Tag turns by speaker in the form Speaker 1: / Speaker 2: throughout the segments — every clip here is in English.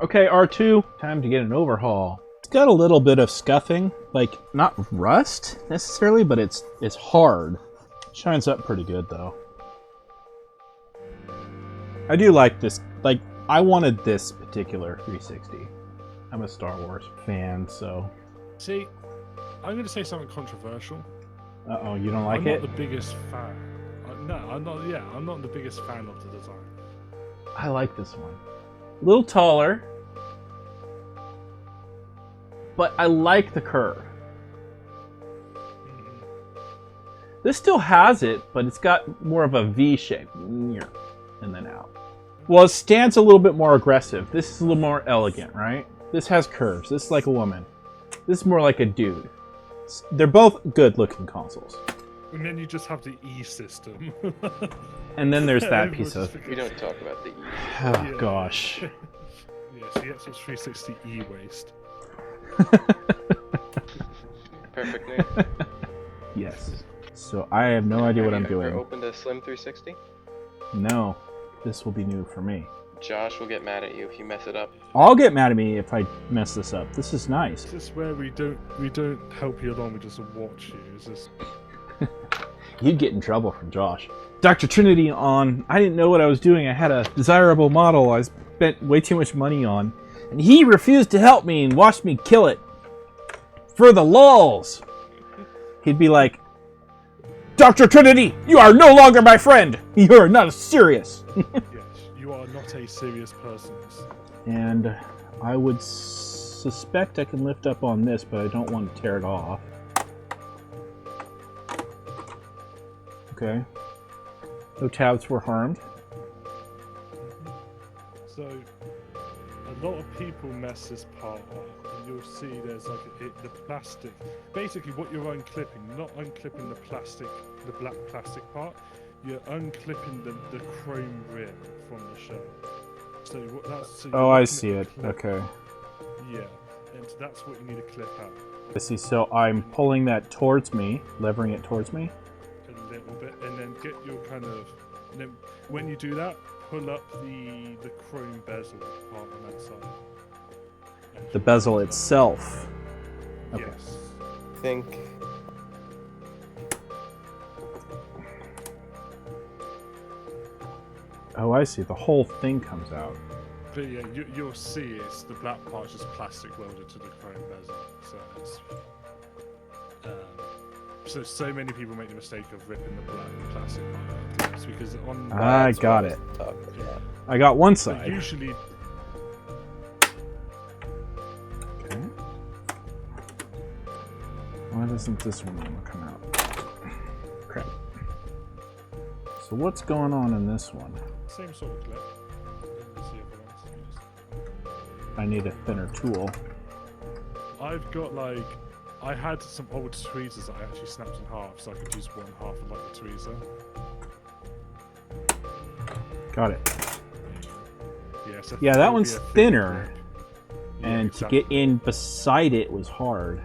Speaker 1: Okay, R2, time to get an overhaul. It's got a little bit of scuffing, like not rust necessarily, but it's hard. Shines up pretty good though. I do like this. Like, I wanted this particular 360. I'm a Star Wars fan, so.
Speaker 2: See, I'm going to say something controversial.
Speaker 1: Uh-oh, you don't like
Speaker 2: I'm
Speaker 1: it?
Speaker 2: not the biggest fan. No, I'm not. Yeah, I'm not the biggest fan of the design.
Speaker 1: I like this one. A little taller, but I like the curve. This still has it, but it's got more of a V shape, and then out. Well, it stands a little bit more aggressive. This is a little more elegant, right? This has curves. This is like a woman. This is more like a dude. They're both good-looking consoles.
Speaker 2: And then you just have the E system.
Speaker 1: And then there's that piece of...
Speaker 3: We don't talk about the E.
Speaker 1: Oh, yeah. Gosh.
Speaker 2: Yeah, so the Xbox 360 E-waste.
Speaker 3: Perfect name.
Speaker 1: Yes. So I have no idea what I'm doing.
Speaker 3: Ever opened a Slim 360?
Speaker 1: No. This will be new for me.
Speaker 3: Josh will get mad at you if you mess it up.
Speaker 1: I'll get mad at me if I mess this up. This is nice.
Speaker 2: This is where we don't help you along, we just watch you. Is this...
Speaker 1: You'd get in trouble from Josh. Dr. Trinity on, I didn't know what I was doing. I had a desirable model I spent way too much money on. And he refused to help me and watched me kill it. For the lulz. He'd be like, Dr. Trinity, you are no longer my friend. You are not serious.
Speaker 2: Yes, you are not a serious person.
Speaker 1: And I would suspect I can lift up on this, but I don't want to tear it off. Okay. No tabs were harmed.
Speaker 2: So, a lot of people mess this part up, and you'll see there's like the plastic. Basically, what you're unclipping, not unclipping the plastic, the black plastic part. You're unclipping the chrome rim from the shell. So that's. So
Speaker 1: oh, I see it. Okay.
Speaker 2: Yeah, and that's what you need to clip out.
Speaker 1: I see. So I'm pulling that towards me, levering it towards me.
Speaker 2: A little bit, and then get your kind of. And then when you do that, pull up the chrome bezel part on that side.
Speaker 1: The bezel itself. Okay.
Speaker 3: Yes. Think.
Speaker 1: Oh, I see. The whole thing comes out.
Speaker 2: But yeah, you'll see it's the black part's just plastic welded to the chrome bezel. So it's so many people make the mistake of ripping the black plastic part out. It's because on
Speaker 1: I got it.
Speaker 3: Yeah.
Speaker 1: I got one side.
Speaker 2: But usually.
Speaker 1: Okay. Why doesn't this one want to come out? Crap. So what's going on in this one?
Speaker 2: Same sort of clip. Let's see if it wants.
Speaker 1: I need a thinner tool.
Speaker 2: I've got like. I had some old tweezers that I actually snapped in half, so I could use one half of like the tweezer.
Speaker 1: Got it.
Speaker 2: Yeah, so
Speaker 1: Yeah, that one's
Speaker 2: a thin
Speaker 1: thinner.
Speaker 2: clip. Yeah,
Speaker 1: And
Speaker 2: exactly.
Speaker 1: to get in beside it was hard.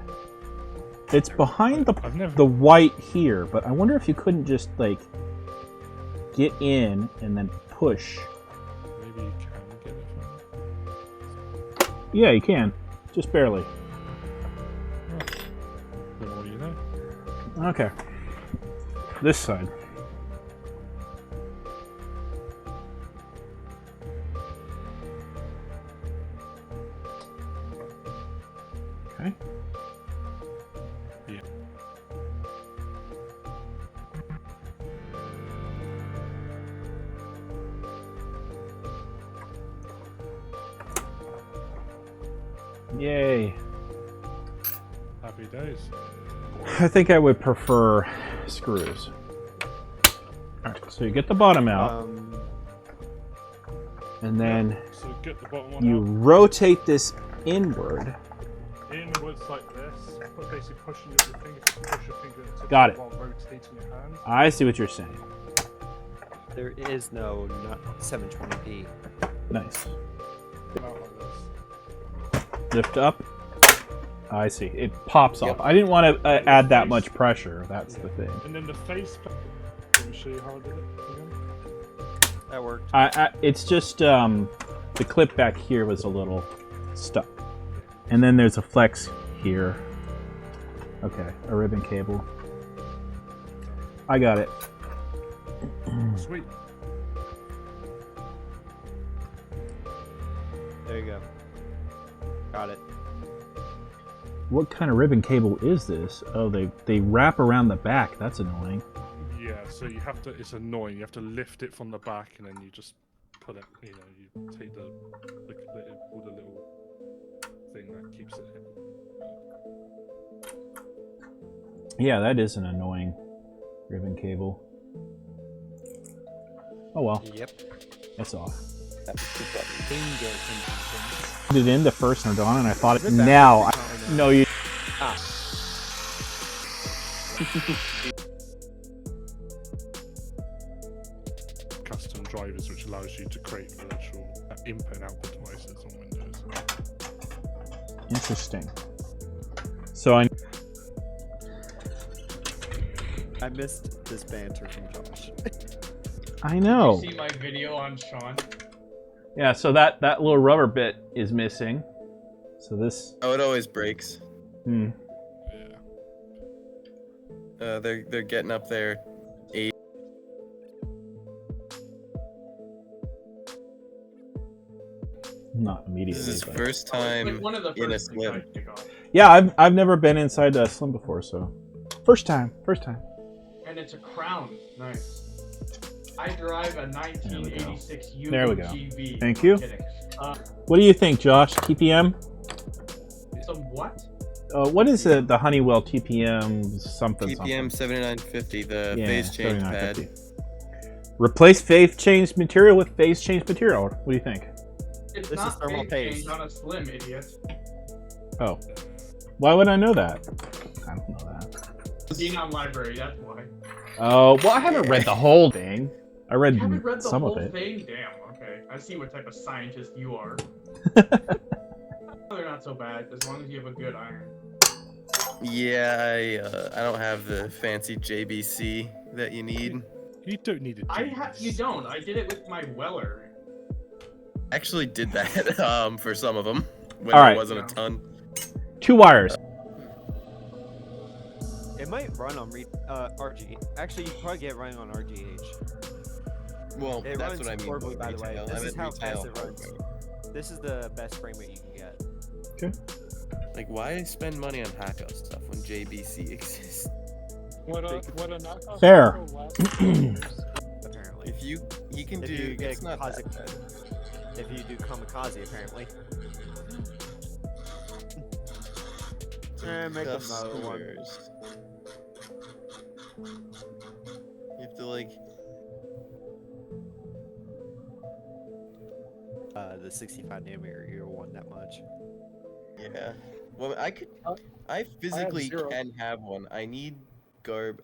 Speaker 1: It's behind
Speaker 2: I've
Speaker 1: the white here, but I wonder if you couldn't just like get in and then push.
Speaker 2: Maybe you can get it from.
Speaker 1: Yeah, you can. Just barely.
Speaker 2: The more you know.
Speaker 1: Okay. This side. Okay.
Speaker 2: Yeah.
Speaker 1: Yay.
Speaker 2: Happy days.
Speaker 1: I think I would prefer screws. Alright, so you get the bottom out, and then
Speaker 2: So get the bottom one
Speaker 1: you
Speaker 2: out.
Speaker 1: rotate this inward.
Speaker 2: Inwards like this. Basically pushing your finger, push your finger to
Speaker 1: Got it.
Speaker 2: while rotating your hand.
Speaker 1: I see what you're saying.
Speaker 4: There is no not 720p.
Speaker 1: Nice.
Speaker 2: Out like this.
Speaker 1: Lift up. I see. It pops
Speaker 3: Yep.
Speaker 1: off. I didn't want to add that much pressure. That's the thing.
Speaker 2: And then the face. Let me show you how I did it again.
Speaker 4: That worked.
Speaker 1: It's just the clip back here was a little stuck. And then there's a flex here. Okay, a ribbon cable. I got it.
Speaker 2: Sweet.
Speaker 4: There you go. Got it.
Speaker 1: What kind of ribbon cable is this? Oh, they wrap around the back. That's annoying.
Speaker 2: Yeah, so you have to. It's annoying. You have to lift it from the back, and then you just put it. You know, you take the all the little thing that keeps it in.
Speaker 1: Yeah, that is an annoying ribbon cable. Oh well,
Speaker 4: Yep.
Speaker 1: that's off.
Speaker 3: That's two buttons.
Speaker 4: Bingo. Convention.
Speaker 1: Put it in the first one on, and I thought it. Now, no, you.
Speaker 4: Ah.
Speaker 2: Custom drivers, which allows you to create virtual input and output devices on Windows.
Speaker 1: Interesting. So
Speaker 4: I missed this banter from Josh.
Speaker 1: I know.
Speaker 5: Did you see my video on Sean?
Speaker 1: Yeah, so that little rubber bit is missing. So this.
Speaker 3: Oh, it always breaks.
Speaker 1: Hmm.
Speaker 2: Yeah.
Speaker 3: They're getting up there.
Speaker 1: Not immediately.
Speaker 3: This is his
Speaker 1: but-
Speaker 3: first time
Speaker 5: Like one of the
Speaker 3: in a
Speaker 5: first things I
Speaker 3: slim.
Speaker 5: pick up.
Speaker 1: Yeah, I've never been inside a Slim before, so first time.
Speaker 5: And it's a Crown. Nice. I drive a 1986
Speaker 1: There we go.
Speaker 5: UGV.
Speaker 1: Thank you.
Speaker 5: I'm kidding.
Speaker 1: What do you think, Josh? TPM?
Speaker 5: Some what?
Speaker 1: What is the Honeywell TPM something?
Speaker 3: TPM 7950, the
Speaker 1: Yeah,
Speaker 3: phase change pad.
Speaker 1: 7950. Replace phase change material with phase change material. What do you think?
Speaker 5: It's
Speaker 4: This is
Speaker 5: not
Speaker 4: thermal
Speaker 5: phase
Speaker 4: paste.
Speaker 5: change on a Slim, idiot.
Speaker 1: Oh, why would I know that? I don't know that.
Speaker 5: Xenon library, that's why.
Speaker 1: Oh, well, I haven't read the whole thing. I read,
Speaker 5: You haven't read the
Speaker 1: some
Speaker 5: whole
Speaker 1: of it.
Speaker 5: thing? Damn, okay. I see what type of scientist you are. They're not so bad, as long as you have a good iron.
Speaker 3: Yeah, I don't have the fancy JBC that you need.
Speaker 2: You don't need it.
Speaker 5: You don't. I did it with my Weller.
Speaker 3: Actually did that for some of them when
Speaker 1: All
Speaker 3: there
Speaker 1: right.
Speaker 3: wasn't a ton.
Speaker 1: 2 wires.
Speaker 4: It might run on RG. Actually, you can probably get it running on RGH.
Speaker 3: Well,
Speaker 4: It
Speaker 3: that's
Speaker 4: runs
Speaker 3: what I mean.
Speaker 4: horribly, by the way.
Speaker 3: retail.
Speaker 4: This
Speaker 3: I
Speaker 4: is
Speaker 3: meant
Speaker 4: how fast
Speaker 3: retail.
Speaker 4: it runs. This is the best frame rate you can get.
Speaker 3: Like, why spend money on Hacko stuff when JBC exists?
Speaker 2: What a knockoff.
Speaker 1: Fair.
Speaker 4: Apparently.
Speaker 3: If you can
Speaker 4: If
Speaker 3: do,
Speaker 4: you get
Speaker 3: it's not that
Speaker 4: kamikaze-
Speaker 3: bad.
Speaker 4: If you do kamikaze, apparently. Make another one.
Speaker 3: Customers. You have to like.
Speaker 4: The 65 nanometer, you don't want that much.
Speaker 3: Yeah. Well, I physically
Speaker 2: zero.
Speaker 3: can have one. I need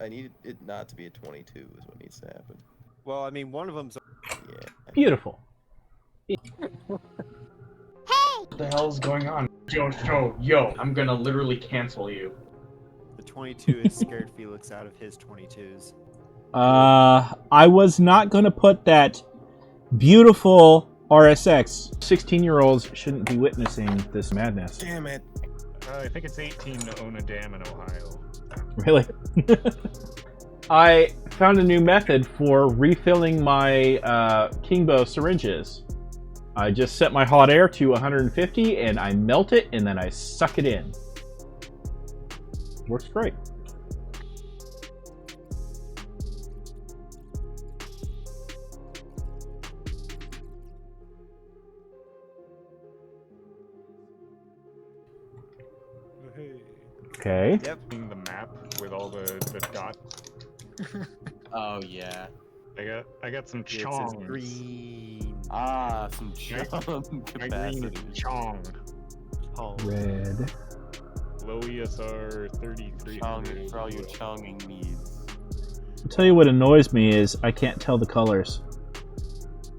Speaker 3: I need it not to be a 22 is what needs to happen.
Speaker 4: Well, I mean, one of them's.
Speaker 3: Yeah.
Speaker 1: Beautiful.
Speaker 5: What the hell is going on? Yo, I'm gonna literally cancel you.
Speaker 4: The 22 is scared Felix out of his 22s.
Speaker 1: I was not going to put that beautiful RSX. 16-year-olds shouldn't be witnessing this madness.
Speaker 3: Damn it.
Speaker 6: I think it's 18 to own a dam in Ohio.
Speaker 1: Really? I found a new method for refilling my Kingbo syringes. I just set my hot air to 150 and I melt it and then I suck it in. Works great.
Speaker 2: Hey.
Speaker 1: Okay.
Speaker 4: Yep.
Speaker 6: Seeing the map with all the dots.
Speaker 7: Oh yeah.
Speaker 6: I got some
Speaker 4: It says
Speaker 6: chong.
Speaker 4: green.
Speaker 7: Ah, some chong
Speaker 6: My green
Speaker 7: capacity.
Speaker 6: is chong.
Speaker 4: Oh.
Speaker 1: Red.
Speaker 6: Low ESR 33.
Speaker 7: Chong for all your chonging needs.
Speaker 1: I'll tell you what annoys me is I can't tell the colors.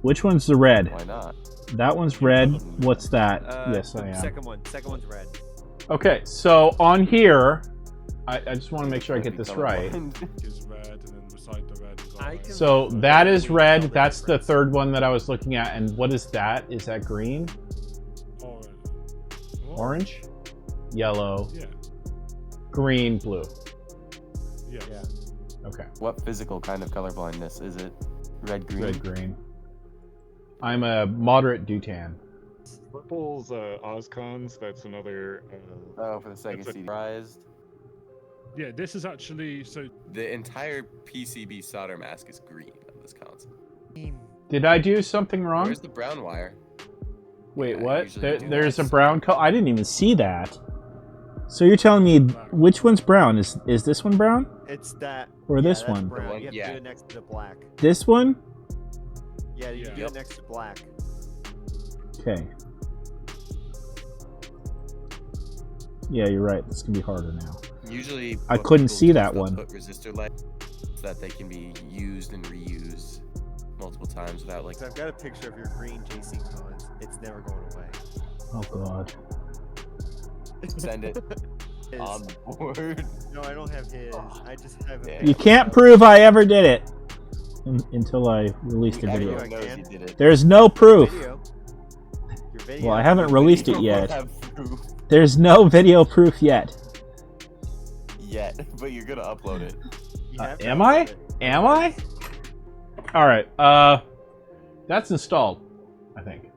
Speaker 1: Which one's the red?
Speaker 7: Why not?
Speaker 1: That one's red. What's that? Yes,
Speaker 4: the
Speaker 1: I am.
Speaker 4: Second one. Second one's red.
Speaker 1: Okay, so on here, I just want to make sure I get this right.
Speaker 2: Is red, and then beside the red is
Speaker 4: I can
Speaker 1: So that is
Speaker 4: literally
Speaker 1: red.
Speaker 4: tell the
Speaker 1: That's the
Speaker 4: difference.
Speaker 1: third one that I was looking at. And what is that? Is that green?
Speaker 2: Orange. What?
Speaker 1: Orange? Yellow?
Speaker 2: Yeah.
Speaker 1: Green? Blue?
Speaker 2: Yes.
Speaker 4: Yeah.
Speaker 1: Okay.
Speaker 7: What physical kind of colorblindness is it? Red, green?
Speaker 1: Red, green. I'm a moderate Dutan.
Speaker 6: Purple's Ozcons. That's another.
Speaker 7: Oh, for the Sega
Speaker 6: That's a-
Speaker 7: CD. Surprised.
Speaker 2: Yeah, this is actually so.
Speaker 3: The entire PCB solder mask is green on this console.
Speaker 1: Did I do something wrong?
Speaker 3: Where's the brown wire?
Speaker 1: Wait,
Speaker 3: Yeah,
Speaker 1: what?
Speaker 3: usually you do
Speaker 1: There's a
Speaker 3: that.
Speaker 1: brown color. I didn't even see that. So you're telling me which one's brown? Is this one brown?
Speaker 4: It's that.
Speaker 1: Or
Speaker 4: yeah,
Speaker 1: this
Speaker 4: that's
Speaker 1: one?
Speaker 4: Brown.
Speaker 3: The one-
Speaker 4: You have
Speaker 3: yeah.
Speaker 4: to do it next to the black.
Speaker 1: This one?
Speaker 4: Yeah, you
Speaker 2: Yeah.
Speaker 4: do
Speaker 3: Yep.
Speaker 4: it next to black.
Speaker 1: Okay. Yeah, you're right. This can be harder now.
Speaker 3: Usually,
Speaker 1: I
Speaker 3: what
Speaker 1: couldn't
Speaker 3: people
Speaker 1: see
Speaker 3: do
Speaker 1: that
Speaker 3: is they'll
Speaker 1: one.
Speaker 3: Put resistor lights so that they can be used and reused multiple times without like.
Speaker 4: So I've got a picture of your green JC cons. It's never going away.
Speaker 1: Oh god.
Speaker 3: Send it
Speaker 4: His-
Speaker 3: on the board.
Speaker 4: No, I don't have his. I just have. a
Speaker 3: Yeah.
Speaker 1: You
Speaker 4: picture
Speaker 1: can't
Speaker 4: of-
Speaker 1: prove I ever did it until I released a video.
Speaker 3: Everyone knows
Speaker 4: can.
Speaker 3: you did it.
Speaker 1: There's no proof.
Speaker 4: Video. Your video.
Speaker 1: Well, I haven't released it
Speaker 3: You
Speaker 1: yet.
Speaker 3: don't have proof
Speaker 1: There's no video proof yet.
Speaker 3: yet, but you're gonna upload it.
Speaker 4: You have to
Speaker 1: Am I?
Speaker 4: upload it.
Speaker 1: Am I? Alright, that's installed, I think.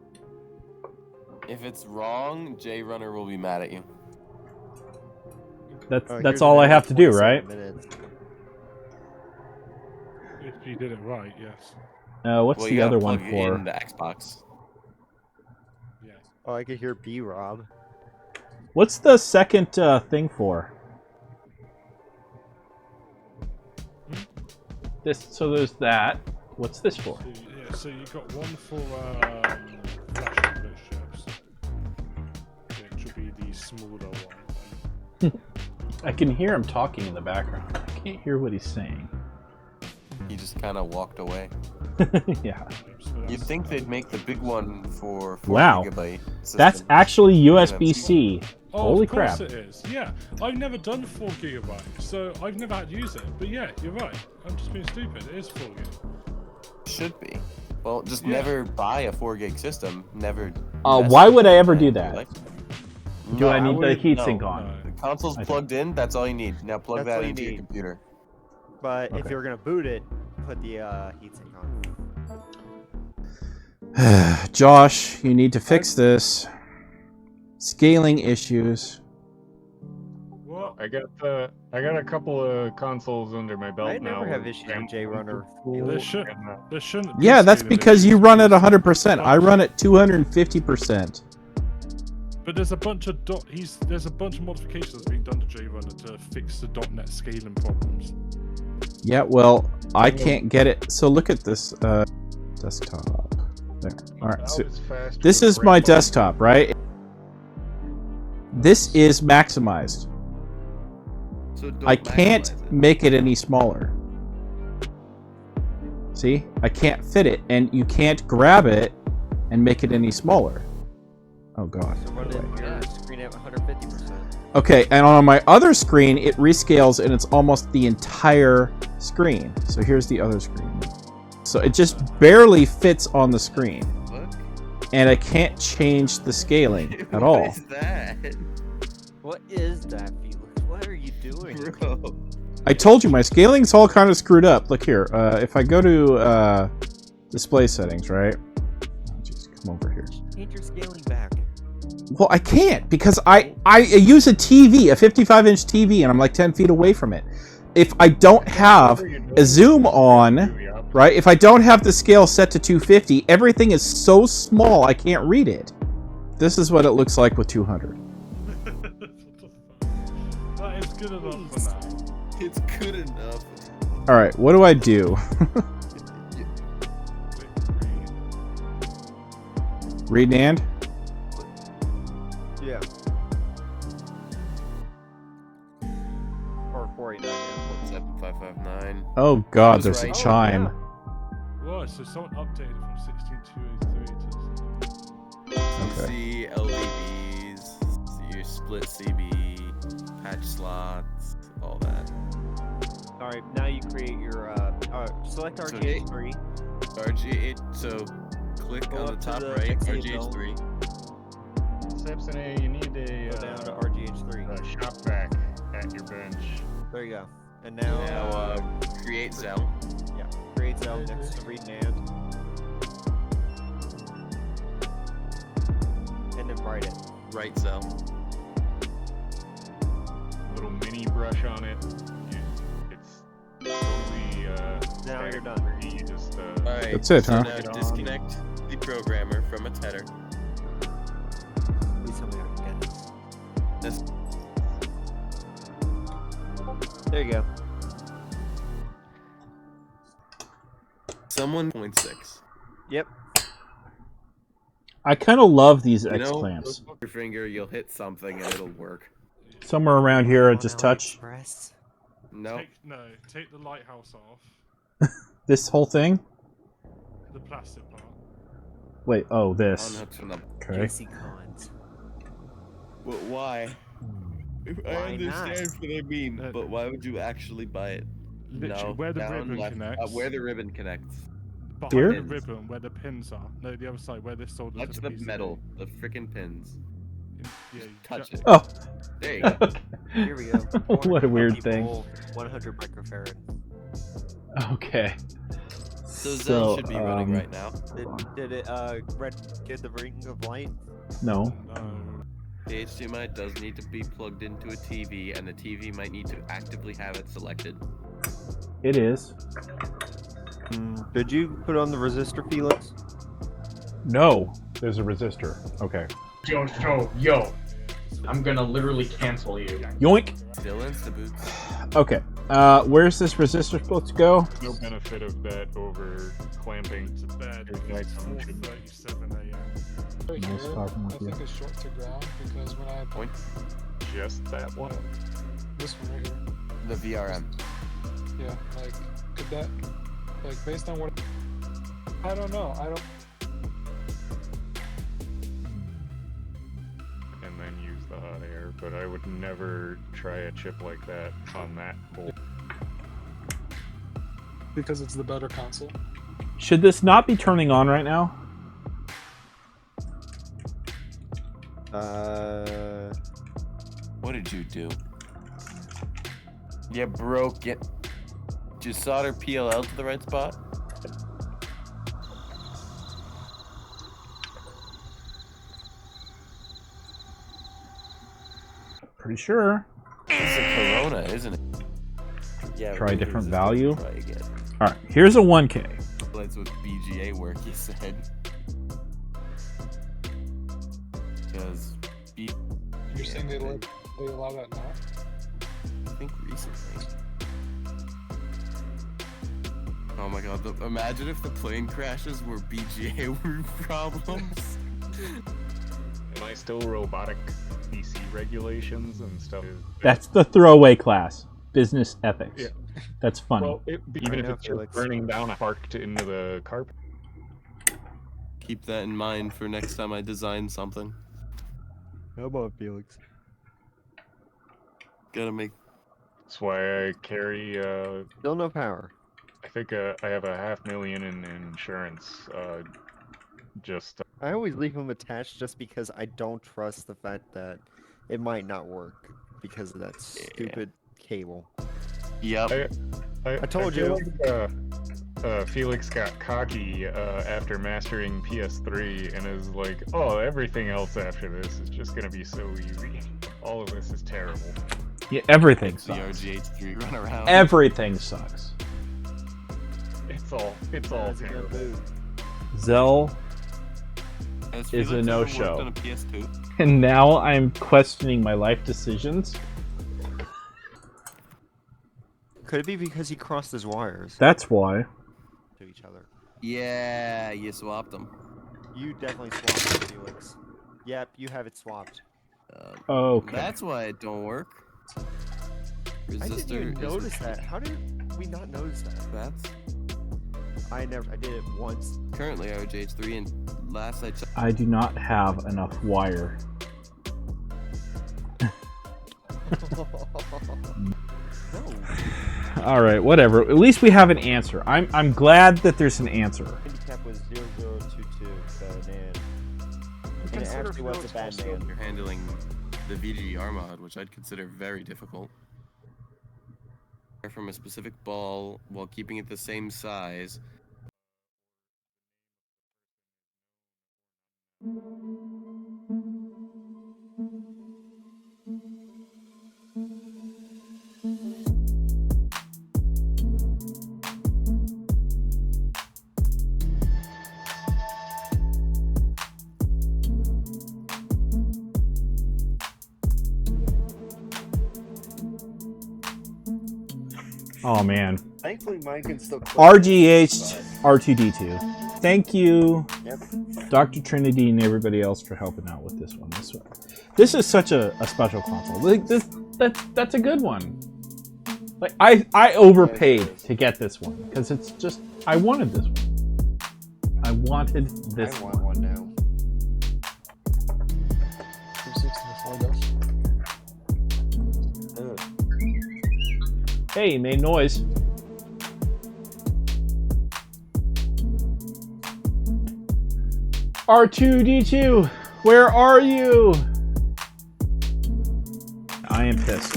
Speaker 3: If it's wrong, J Runner will be mad at you.
Speaker 1: That's
Speaker 4: Oh,
Speaker 1: that's
Speaker 4: here's
Speaker 1: all I
Speaker 4: another
Speaker 1: have to do,
Speaker 4: 27
Speaker 1: right?
Speaker 4: minutes.
Speaker 2: If you did it right, yes.
Speaker 1: What's
Speaker 3: Well,
Speaker 1: the
Speaker 3: you gotta
Speaker 1: other one
Speaker 3: plug
Speaker 1: for?
Speaker 3: in the Xbox.
Speaker 2: Yes.
Speaker 4: Oh, I could hear B Rob.
Speaker 1: What's the second thing for? This. So there's that. What's this for?
Speaker 2: So, yeah, so you got one for flash English chips, which will be the smaller one.
Speaker 1: I can hear him talking in the background. I can't hear what he's saying.
Speaker 3: He just kind of walked away.
Speaker 1: Yeah.
Speaker 2: So
Speaker 3: You'd
Speaker 2: that's-
Speaker 3: think they'd make the big one for 4
Speaker 1: Wow.
Speaker 3: gigabyte.
Speaker 1: That's
Speaker 3: system.
Speaker 1: actually USB-C.
Speaker 2: Oh,
Speaker 1: Holy
Speaker 2: of course
Speaker 1: crap.
Speaker 2: it is. Yeah, I've never done 4 gigabyte, so I've never had to use it. But yeah, you're right. I'm just being stupid. It is 4 gig.
Speaker 3: Should be. Well, just
Speaker 2: Yeah.
Speaker 3: never buy a 4 gig system. Never.
Speaker 1: Why
Speaker 3: mess
Speaker 1: would I ever
Speaker 3: with
Speaker 1: do
Speaker 3: it.
Speaker 1: that?
Speaker 3: Like-
Speaker 1: Do I need the
Speaker 3: wouldn't-
Speaker 1: heatsink
Speaker 3: no.
Speaker 1: on?
Speaker 2: No.
Speaker 3: The console's
Speaker 1: I think-
Speaker 3: plugged in. That's all you need. Now plug
Speaker 4: That's
Speaker 3: that
Speaker 4: all you
Speaker 3: into your
Speaker 4: need.
Speaker 3: computer.
Speaker 4: But if
Speaker 1: Okay.
Speaker 4: you're gonna boot it, put the heatsink on.
Speaker 1: Josh, you need to fix this. Scaling issues.
Speaker 2: What?
Speaker 6: I got a couple of consoles under my belt
Speaker 4: I
Speaker 6: now.
Speaker 4: never have
Speaker 6: with
Speaker 4: issues with
Speaker 6: RAM
Speaker 4: JRunner.
Speaker 2: There, should, there shouldn't be
Speaker 1: Yeah, that's
Speaker 2: scaling
Speaker 1: because you
Speaker 2: issues
Speaker 1: run at
Speaker 2: because
Speaker 1: 100%. I run at 250%.
Speaker 2: But there's a bunch of there's a bunch of modifications that's being done to JRunner to fix the .NET scaling problems.
Speaker 1: Yeah, well, I can't get it. So look at this desktop. There. All right. So this is my desktop, right? This is maximized.
Speaker 3: So don't
Speaker 1: I can't
Speaker 3: maximize it.
Speaker 1: make it any smaller. See? I can't fit it, and you can't grab it and make it any smaller. Oh god.
Speaker 4: So run it your screen at 150%.
Speaker 1: Okay, and on my other screen, it rescales and it's almost the entire screen. So here's the other screen. So it just barely fits on the screen.
Speaker 3: Look.
Speaker 1: And I can't change the scaling at all.
Speaker 3: What is that,
Speaker 4: What is that, Felix? What are you doing?
Speaker 3: bro?
Speaker 1: I told you my scaling's all kind of screwed up. Look here. If I go to display settings, right? Oh, jeez, come over here.
Speaker 4: Change your scaling back.
Speaker 1: Well, I can't because I use a TV, a 55-inch TV, and I'm like 10 feet away from it. If I don't have a zoom on, right? If I don't have the scale set to 250, everything is so small I can't read it. This is what it looks like with 200.
Speaker 2: That is good enough for now.
Speaker 3: It's good enough.
Speaker 1: All right, what do I do? Read and?
Speaker 4: Yeah. Or 49, yeah.
Speaker 3: 17559.
Speaker 1: Oh god,
Speaker 3: was
Speaker 1: there's a
Speaker 3: right.
Speaker 1: chime.
Speaker 2: Whoa, so someone updated from 16283 to
Speaker 3: You
Speaker 1: Okay.
Speaker 3: see LVBs, see your split CB, patch slots, all that.
Speaker 4: Alright, now you create your Select
Speaker 3: So
Speaker 4: RGH3.
Speaker 3: RGH. So click
Speaker 4: Go
Speaker 3: on the
Speaker 4: up to
Speaker 3: top
Speaker 4: the
Speaker 3: right.
Speaker 4: exit
Speaker 3: RGH3.
Speaker 6: Sepsine, you need
Speaker 4: Go down to RGH3.
Speaker 6: a shop vac at your bench.
Speaker 4: There you go. And now,
Speaker 3: Now create cell.
Speaker 4: yeah, create cell next to read and then write it.
Speaker 3: Right cell.
Speaker 6: Little mini brush on it. It's totally
Speaker 4: Now you're
Speaker 6: static
Speaker 4: done.
Speaker 6: free. You just
Speaker 3: Alright.
Speaker 1: That's it,
Speaker 3: so
Speaker 1: huh?
Speaker 3: Now
Speaker 6: Get on.
Speaker 3: disconnect the programmer from its header.
Speaker 4: Please tell me I can get it.
Speaker 3: This
Speaker 4: There you go.
Speaker 3: someone 0.6.
Speaker 4: Yep.
Speaker 1: I kind of love these
Speaker 3: You
Speaker 1: X
Speaker 3: know,
Speaker 1: clamps.
Speaker 3: your finger, you'll hit something and it'll work.
Speaker 1: Somewhere around here, I just touch
Speaker 4: Press.
Speaker 3: No.
Speaker 2: Take the lighthouse off.
Speaker 1: this whole thing.
Speaker 2: The plastic part.
Speaker 1: Wait, oh, this.
Speaker 3: Unhook from the.
Speaker 1: Okay.
Speaker 4: JC Cons.
Speaker 3: Why? I
Speaker 4: Why
Speaker 3: understand
Speaker 4: not?
Speaker 3: what I mean, but why would you actually buy it?
Speaker 2: Literally,
Speaker 3: No,
Speaker 2: where the
Speaker 3: down
Speaker 2: ribbon
Speaker 3: left,
Speaker 2: connects.
Speaker 3: where the ribbon connects.
Speaker 2: Behind
Speaker 1: Here?
Speaker 2: the ribbon, where the pins are. No, the other side, where this soldered
Speaker 3: Touch
Speaker 2: to
Speaker 3: the
Speaker 2: the PCB.
Speaker 3: metal, the freaking pins.
Speaker 2: Yeah, you
Speaker 3: Touch it.
Speaker 1: Oh.
Speaker 3: There you go.
Speaker 4: Here we go.
Speaker 1: What a
Speaker 4: 400
Speaker 1: weird
Speaker 4: people,
Speaker 1: thing.
Speaker 4: 100 microfarad.
Speaker 1: Okay.
Speaker 3: So Zell should be running
Speaker 1: um,
Speaker 3: right now.
Speaker 4: Did it red get the ring of light?
Speaker 1: No.
Speaker 2: No.
Speaker 3: The HDMI does need to be plugged into a TV, and the TV might need to actively have it selected.
Speaker 1: It is.
Speaker 4: Did you put on the resistor, Felix?
Speaker 1: No. There's a resistor. Okay.
Speaker 5: Yo, I'm gonna literally cancel you.
Speaker 1: Yoink.
Speaker 3: Still Instaboots.
Speaker 1: Okay. Where's this resistor supposed to go?
Speaker 6: no benefit of that over clamping.
Speaker 2: To bed.
Speaker 6: Your night
Speaker 2: It's
Speaker 6: function.
Speaker 2: 4:37 a.m.
Speaker 8: Right
Speaker 1: Nice
Speaker 8: here,
Speaker 1: talking with
Speaker 8: I
Speaker 1: you.
Speaker 8: think it's short to ground because when I
Speaker 3: Point.
Speaker 6: Just that one.
Speaker 8: this one right here,
Speaker 3: The VRM.
Speaker 8: yeah, like could that, like based on what, I don't know, I don't.
Speaker 6: And then use the hot air, but I would never try a chip like that on that bolt.
Speaker 8: Because it's the better console.
Speaker 1: Should this not be turning on right now?
Speaker 3: What did you do? You broke it. Did you solder PLL to the right spot?
Speaker 1: Pretty sure.
Speaker 3: It's a Corona, isn't it? Yeah.
Speaker 1: Try a
Speaker 3: we'll
Speaker 1: different
Speaker 3: use this
Speaker 1: value.
Speaker 3: to Try again.
Speaker 1: Alright, here's a 1K.
Speaker 3: That's what BGA work, you said. Because
Speaker 8: You're saying they allow that now?
Speaker 3: I think recently. Oh my god, imagine if the plane crashes were BGA problems.
Speaker 6: Am I still robotic PC regulations and stuff?
Speaker 1: That's the throwaway class. Business ethics.
Speaker 6: Yeah.
Speaker 1: That's funny.
Speaker 6: Well, even if
Speaker 4: know,
Speaker 6: it's just
Speaker 4: Felix.
Speaker 6: burning down, parked into the carpet.
Speaker 3: Keep that in mind for next time I design something.
Speaker 4: How about Felix?
Speaker 3: Gotta make.
Speaker 6: That's why I carry.
Speaker 4: Still no power.
Speaker 6: I think I have a $500,000 in insurance. Just
Speaker 4: I always leave them attached just because I don't trust the fact that it might not work because of that stupid cable.
Speaker 3: Yep.
Speaker 4: I told
Speaker 6: feel
Speaker 4: you.
Speaker 6: Like, Felix got cocky after mastering PS3 and is like, "Oh, everything else after this is just gonna be so easy. All of this is terrible."
Speaker 1: Yeah, everything
Speaker 3: The
Speaker 1: sucks.
Speaker 3: RGH3 run around.
Speaker 1: Everything sucks.
Speaker 6: It's all
Speaker 4: That's a good
Speaker 6: terrible.
Speaker 4: boot.
Speaker 1: Zell,
Speaker 3: Has
Speaker 1: is a
Speaker 3: Felix ever
Speaker 1: no-show.
Speaker 3: worked on a PS2?
Speaker 1: and now I'm questioning my life decisions.
Speaker 4: Could it be because he crossed his wires
Speaker 1: That's why.
Speaker 4: to each other?
Speaker 3: Yeah, you swapped them.
Speaker 4: You definitely swapped it, Felix. Yep, you have it swapped.
Speaker 1: Okay.
Speaker 3: That's why it don't work.
Speaker 4: I didn't even
Speaker 3: is
Speaker 4: notice that. How did we not notice that?
Speaker 3: That's
Speaker 4: I did it once.
Speaker 3: currently RGH3, and last I checked.
Speaker 1: I do not have enough wire.
Speaker 4: No.
Speaker 1: All right, whatever. At least we have an answer. I'm glad that there's an answer.
Speaker 4: Handicap was 0022, so man. And it
Speaker 2: Consider
Speaker 4: actually was a
Speaker 2: Felix
Speaker 4: bad
Speaker 2: also-
Speaker 4: man.
Speaker 3: You're handling the VDDR mod, which I'd consider very difficult. From a specific ball while keeping it the same size.
Speaker 1: Oh man.
Speaker 4: Thankfully, mine can still.
Speaker 1: RGH R2D2. Thank you,
Speaker 4: Yep.
Speaker 1: Dr. Trinity and everybody else for helping out with this one. This is such a special console. Like that's a good one. Like I overpaid to get this one because it's just I wanted this one. I wanted this
Speaker 4: I
Speaker 1: one.
Speaker 4: want one now.
Speaker 8: 360 before this.
Speaker 1: Hey, you made noise. R2D2, where are you? I am pissed.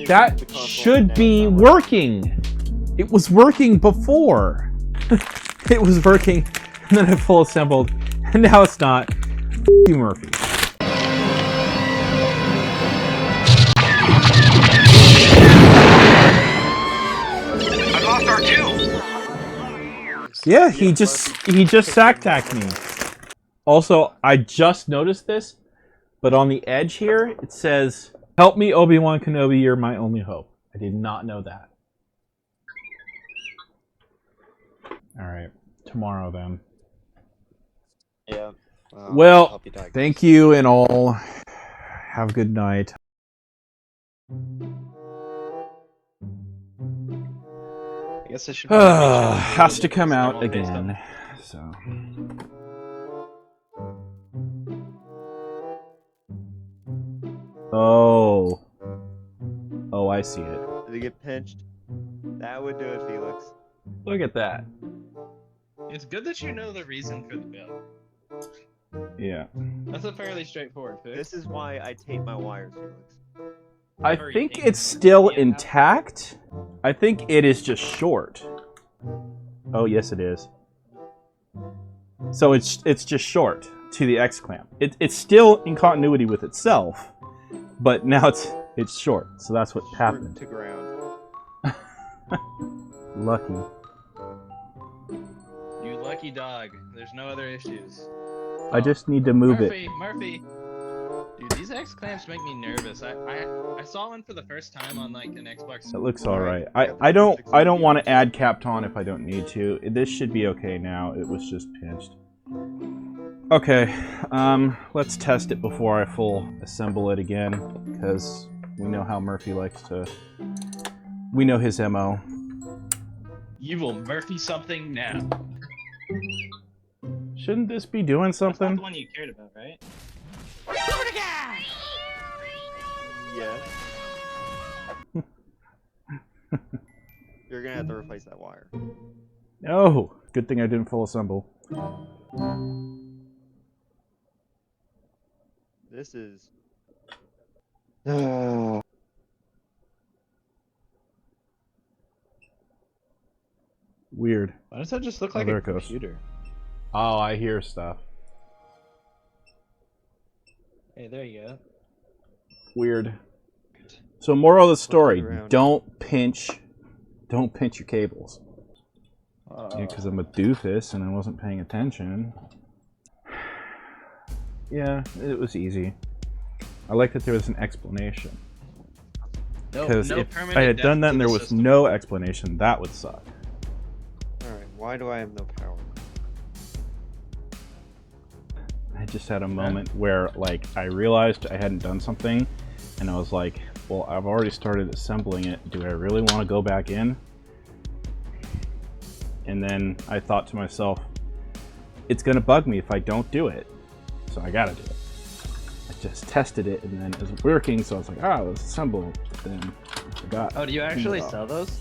Speaker 1: That should be working. It was working before. It was working, and then I full assembled, and now it's not. F you, Murphy.
Speaker 9: I lost R2.
Speaker 1: Yeah, he just sack-tacked me. Also, I just noticed this, but on the edge here, it says, "Help me, Obi-Wan Kenobi, you're my only hope." I did not know that. Alright, tomorrow then.
Speaker 4: Yeah.
Speaker 1: Well,
Speaker 4: help you diagnose.
Speaker 1: thank you and all. Have a good night.
Speaker 10: I guess I should.
Speaker 1: Has to come out again, so... Oh. Oh, I see it.
Speaker 4: Did he get pinched? That would do it, Felix.
Speaker 1: Look at that.
Speaker 10: It's good that you know the reason for the bill.
Speaker 1: Yeah.
Speaker 10: That's a fairly straightforward fix.
Speaker 4: This is why I tape my wires, Felix.
Speaker 1: I think it's still intact. I think it is just short. Oh, yes it is. So it's just short to the X clamp. It's still in continuity with itself, but now it's short. So that's what happened.
Speaker 4: To ground.
Speaker 1: Lucky.
Speaker 10: You lucky dog. There's no other issues.
Speaker 1: I just need to move it.
Speaker 10: Murphy. Dude, these X clamps make me nervous. I saw one for the first time on like an Xbox.
Speaker 1: It looks all right. I don't want to add Kapton if I don't need to. This should be okay now. It was just pinched. Okay, let's test it before I full assemble it again, because we know how Murphy likes to. We know his MO.
Speaker 10: You will Murphy something now.
Speaker 1: Shouldn't this be doing
Speaker 10: That's not
Speaker 1: something?
Speaker 10: the one you cared about, right?
Speaker 4: Yeah. You're gonna have to replace that wire.
Speaker 1: No. Good thing I didn't full assemble.
Speaker 4: This is.
Speaker 1: Weird.
Speaker 10: Why does that just look
Speaker 1: Oh,
Speaker 10: like
Speaker 1: there
Speaker 10: a
Speaker 1: it goes.
Speaker 10: computer?
Speaker 1: Oh, I hear stuff.
Speaker 10: Hey, there you go.
Speaker 1: Weird. So moral of the story:
Speaker 4: around.
Speaker 1: don't pinch your cables. Yeah, because I'm a doofus and I wasn't paying attention. Yeah, it was easy. I like that there was an explanation. Because if I had done that and there was no explanation, that would suck.
Speaker 4: Alright, why do I have no power?
Speaker 1: I just had a moment where, like, I realized I hadn't done something, and I was like, well, I've already started assembling it. Do I really want to go back in? And then I thought to myself, it's going to bug me if I don't do it. So I got to do it. I just tested it, and then it was working, so I was like, ah, let's assemble. But then I forgot.
Speaker 10: Oh, do you actually sell those?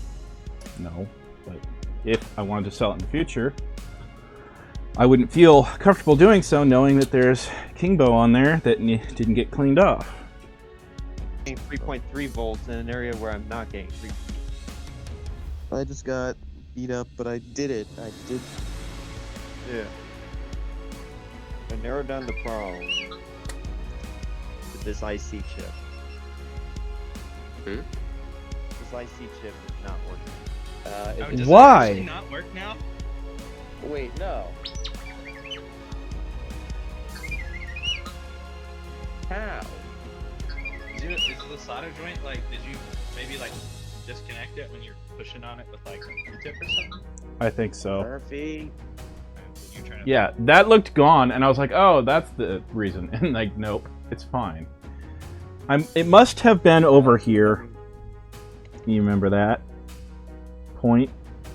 Speaker 1: No, but if I wanted to sell it in the future, I wouldn't feel comfortable doing so, knowing that there's Kingbo on there that didn't get cleaned off.
Speaker 4: 3.3 volts in an area where I'm not getting 3.
Speaker 3: I just got beat up, but I did it. I did.
Speaker 4: Yeah. I narrowed down the problem with this IC chip.
Speaker 3: Hmm?
Speaker 4: This IC chip is not working.
Speaker 10: Does it
Speaker 1: Why?
Speaker 10: actually not work now?
Speaker 3: Wait, no. How?
Speaker 10: Is the solder joint like? Did you maybe like disconnect it when you're pushing on it with like a Q-tip or something?
Speaker 1: I think so.
Speaker 4: Murphy.
Speaker 1: Yeah, that looked gone, and I was like, oh, that's the reason. And like, nope, it's fine. It must have been over here. You remember that point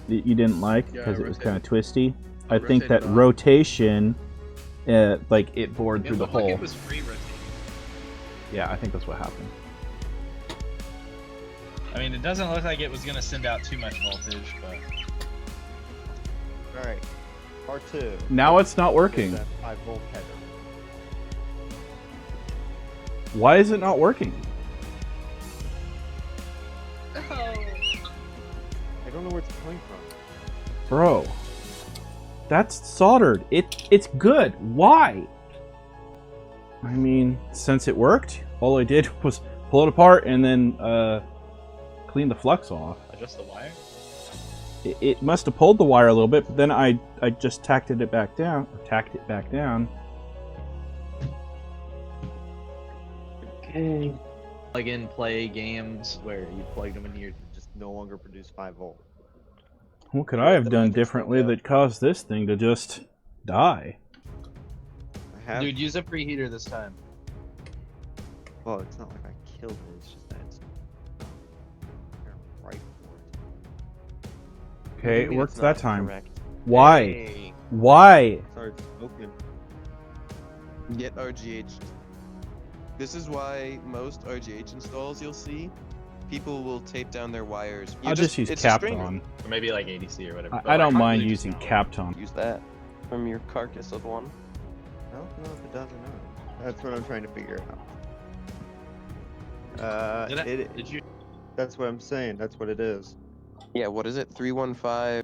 Speaker 1: that you didn't like because it was kind of twisty? I think that rotation, like it bored through the hole.
Speaker 10: Like it was free rotating.
Speaker 1: Yeah, I think that's what happened.
Speaker 10: I mean, it doesn't look like it was gonna send out too much voltage, but.
Speaker 4: All right. R2.
Speaker 1: Now it's not working.
Speaker 4: That 5-volt header.
Speaker 1: Why is it not working?
Speaker 4: I don't know where it's coming from.
Speaker 1: Bro, that's soldered. It's good. Why? I mean, since it worked, all I did was pull it apart and then clean the flux off.
Speaker 10: Adjust the wire?
Speaker 1: It must have pulled the wire a little bit, but then I just tacked it back down.
Speaker 10: Okay. Plug in play games where you plugged them in here.
Speaker 4: Just no longer produce 5-volt.
Speaker 1: What could I have done differently that caused this thing to just die?
Speaker 4: I have.
Speaker 10: Dude, use a preheater this time.
Speaker 4: Well, it's not like I killed it. It's just that it's right for it.
Speaker 1: Okay, it worked that time.
Speaker 3: Correct.
Speaker 1: Why?
Speaker 3: Hey,
Speaker 1: Why?
Speaker 4: Sorry, it's smoking.
Speaker 3: get RGH. This is why most RGH installs you'll see, people will tape down their wires.
Speaker 1: I'll just use
Speaker 3: it's a strainer.
Speaker 1: Kapton.
Speaker 10: Or maybe like ADC or whatever.
Speaker 1: I don't mind using Kapton.
Speaker 3: Use that from your carcass of one.
Speaker 4: I don't know if it does or not. That's what I'm trying to figure out.
Speaker 10: Did you?
Speaker 4: That's what I'm saying. That's what it is.
Speaker 3: Yeah, what is it? 315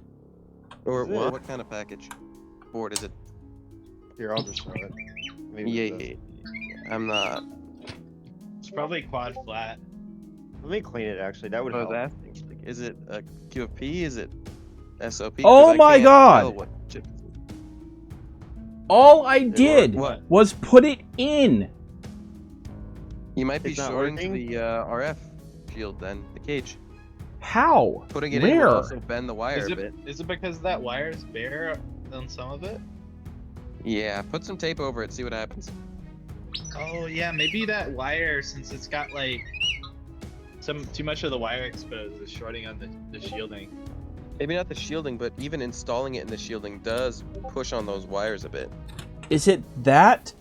Speaker 3: or
Speaker 4: Is it?
Speaker 3: what kind of package? Board is it?
Speaker 4: Here, I'll just show it. Maybe
Speaker 3: Yeah,
Speaker 4: it does.
Speaker 3: I'm not.
Speaker 10: It's probably quad flat.
Speaker 4: Let me clean it. Actually, that would
Speaker 3: I
Speaker 4: help.
Speaker 3: was asking, like, is it a QFP? Is it SOP?
Speaker 1: Oh
Speaker 3: 'Cause I
Speaker 1: my
Speaker 3: can't
Speaker 1: God!
Speaker 3: tell what chip.
Speaker 1: All I did
Speaker 3: What?
Speaker 1: was put it in.
Speaker 3: You might be
Speaker 4: It's not
Speaker 3: shorting
Speaker 4: working?
Speaker 3: the RF shield then, the cage.
Speaker 1: How?
Speaker 3: Putting it in
Speaker 1: Where?
Speaker 3: will also bend the wire
Speaker 10: Is
Speaker 3: a bit.
Speaker 10: it because that wire is bare on some of it?
Speaker 3: Yeah, put some tape over it, see what happens.
Speaker 10: Oh yeah, maybe that wire, since it's got like too much of the wire exposed, is shorting on the shielding.
Speaker 3: Maybe not the shielding, but even installing it in the shielding does push on those wires a bit.
Speaker 1: Is it that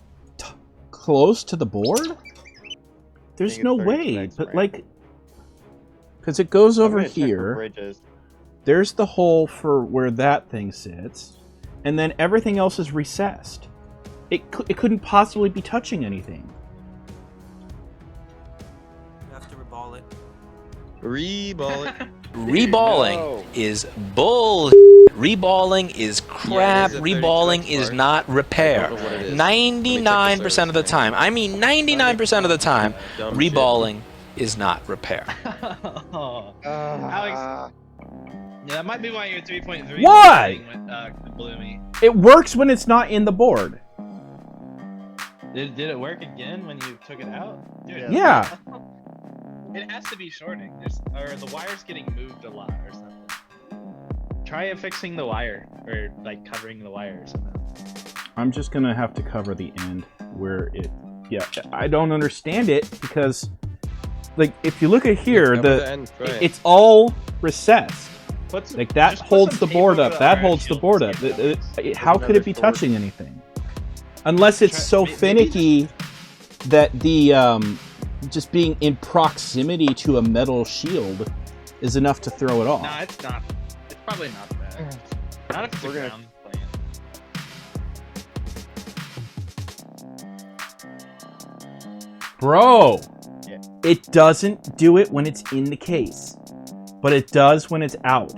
Speaker 1: close to the board? There's
Speaker 4: think
Speaker 1: no
Speaker 4: it's
Speaker 1: way,
Speaker 4: 30
Speaker 1: but
Speaker 4: specs,
Speaker 1: like, because it goes
Speaker 4: I'm
Speaker 1: over
Speaker 4: gonna check for
Speaker 1: here.
Speaker 4: bridges.
Speaker 1: There's the hole for where that thing sits, and then everything else is recessed. It couldn't possibly be touching anything.
Speaker 11: You have to reball it.
Speaker 3: Reball it.
Speaker 12: Reballing
Speaker 4: No.
Speaker 12: is bull. Reballing is crap.
Speaker 3: it is a 30
Speaker 12: Reballing
Speaker 3: touch
Speaker 12: is
Speaker 3: part.
Speaker 12: not repair.
Speaker 3: I don't know what it is.
Speaker 12: 99% of the time, I mean 99% of the time,
Speaker 3: Dumb shit.
Speaker 12: reballing is not repair.
Speaker 10: Alex, yeah, that might be why your 3.3
Speaker 1: Why?
Speaker 10: went blew me.
Speaker 1: It works when it's not in the board.
Speaker 10: Did it work again when you took it out? Dude,
Speaker 1: Yeah.
Speaker 10: It has to be shorting, or the wire's getting moved a lot or something. Try fixing the wire, or like covering the wire or something.
Speaker 1: I'm just gonna have to cover the end where it. Yeah, I don't understand it because, like, if you look at here,
Speaker 3: Cover the end, try it.
Speaker 1: it's all recessed.
Speaker 10: Just
Speaker 1: Like that
Speaker 10: put
Speaker 1: holds
Speaker 10: some
Speaker 1: the
Speaker 10: tape
Speaker 1: board
Speaker 10: over
Speaker 1: up. That
Speaker 10: RF
Speaker 1: holds the
Speaker 10: shield
Speaker 1: board
Speaker 10: to
Speaker 1: up.
Speaker 10: see if that works.
Speaker 1: How could it be
Speaker 4: another sword.
Speaker 1: touching anything? Unless it's
Speaker 10: Try-
Speaker 1: so
Speaker 10: maybe
Speaker 1: finicky. that the just being in proximity to a metal shield is enough to throw it off.
Speaker 10: No, it's not. It's probably not that. Not if it's a ground plane.
Speaker 1: Bro,
Speaker 4: Yeah.
Speaker 1: it doesn't do it when it's in the case, but it does when it's out.